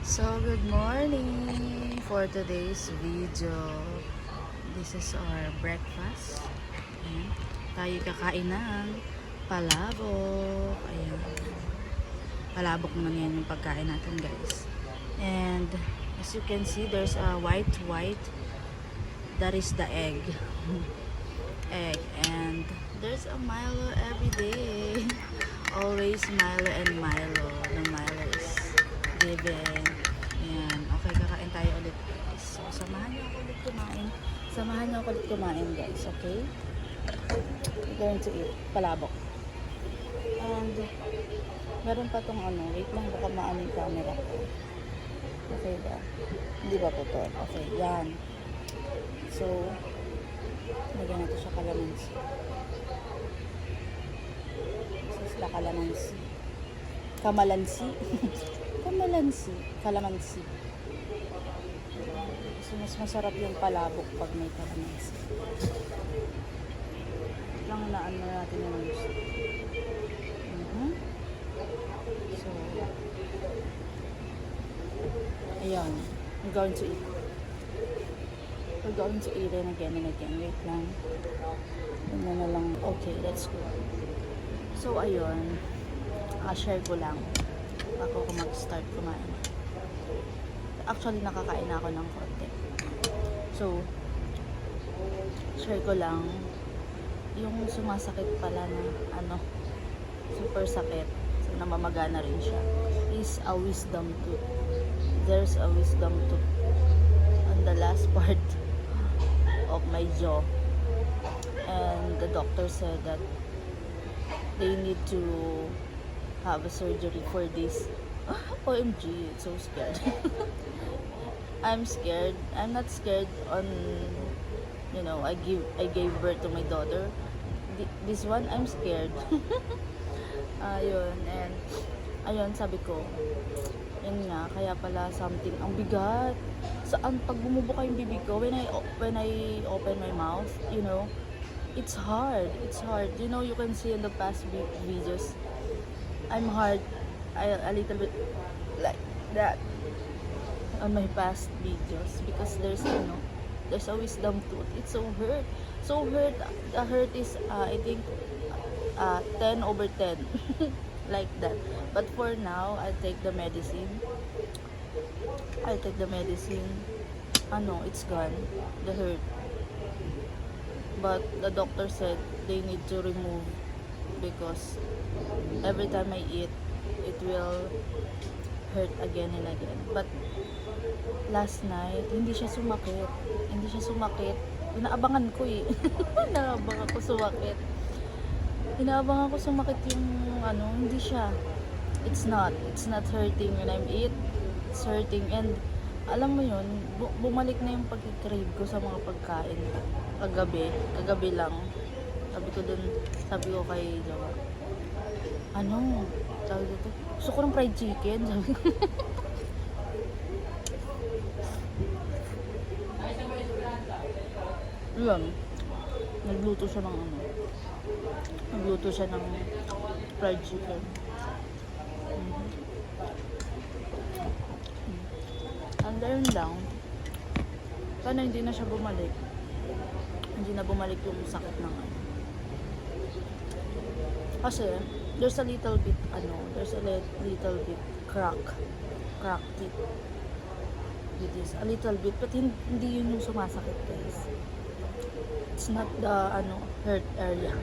So, good morning for today's video. This is our breakfast. Ayan. Tayo kakain ng palabok. Ayan. Palabok naman yan yung pagkain natin, guys. And as you can see, there's a white. That is the egg. Egg. And there's a Milo every day. Always Milo and Milo. The Milo is given. Ayan. Okay, kakain tayo ulit, guys. So, samahan niyo ako ulit kumain. Samahan niyo ako ulit kumain, guys. Okay? We're going to eat palabok. And meron pa tong ano. Wait lang, baka maano yung camera ko. Okay ba? Hindi ba po to? Okay, yan. So, lagyan natin siya kalamansi. This is the kalamansi. Kamalansi. Kalamansi. So, mas masarap yung palabok pag may kalamansi. Lang na ano natin yung music. So, ayan. I'm going to eat. We're going to eat it again and again. Wait lang. Ano na lang. Okay, let's go. So, ayun. Share ko lang. Ako kung mag-start kumain. Actually, nakakain na ako ng konti. So, share ko lang. Yung sumasakit pala na, super sakit. So, namamagana rin siya. Is a wisdom tooth. There's a wisdom tooth on the last part of my jaw. And the doctor said that they need to have a surgery for this. OMG, it's so scared. I'm scared. I'm not scared on, I gave birth to my daughter. This one, I'm scared. Ayun, and ayun, sabi ko, yun nga, kaya pala something, ang bigat. Saan, pag bumubuka yung bibig ko, when I open my mouth, it's hard. You can see in the past videos, I'm hard, a little bit like that on my past videos because there's a wisdom tooth. It's so hurt. The hurt is I think 10/10 like that. But for now, I'll take the medicine. It's gone, the hurt. But the doctor said they need to remove because every time I eat, it will hurt again and again. But last night, hindi siya sumakit. Inaabangan ko eh. Inaabangan ko sumakit yung hindi siya. It's not hurting when I'm eat. It's hurting, and alam mo yun, bumalik na yung pag-crave ko sa mga pagkain. Kagabi lang. Sabi ko kay Jawa, sabi dito, gusto ko ng fried chicken, sabi ko. Yun, nagluto siya ng fried chicken. And ayun lang, sana hindi na siya bumalik. Hindi na bumalik yung sakit ng kasi there's a little bit crack teeth. It is a little bit, but hindi yun yung sumasakit, guys. It's not the hurt area.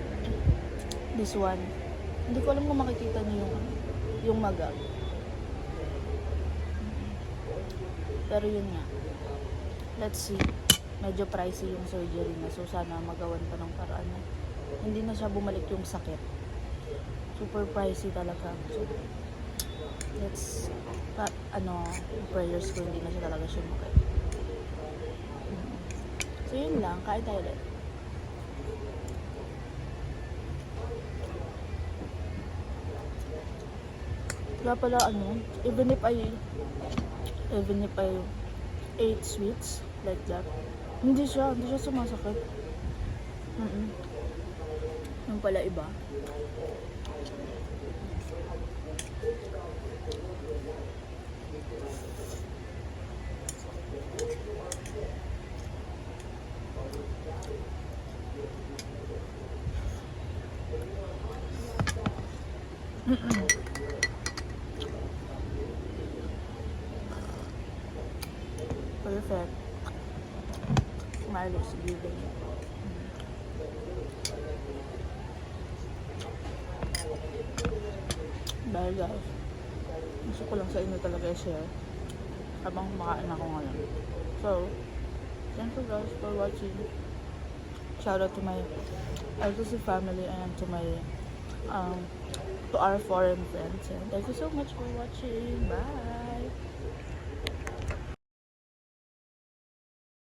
This one, hindi ko alam kung makikita niyo yung maga. Pero yun nga, let's see. Medyo pricey yung surgery na, so sana magawan pa ng paraan na hindi na siya bumalik yung sakit. Super pricey talaga. So let's prayers ko hindi na siya talaga sumakit. So yun lang, kain tayo ulit. Kaya pala even if I ate sweets like that, hindi siya sumasakit. Yung pala iba. Perfect. Milo is giving. Dahil guys, gusto ko lang sa inyo talaga i-share habang kumakain ako ngayon. So, thank you guys for watching. Shout out to my LTC family and to our foreign friends. And thank you so much for watching. Bye!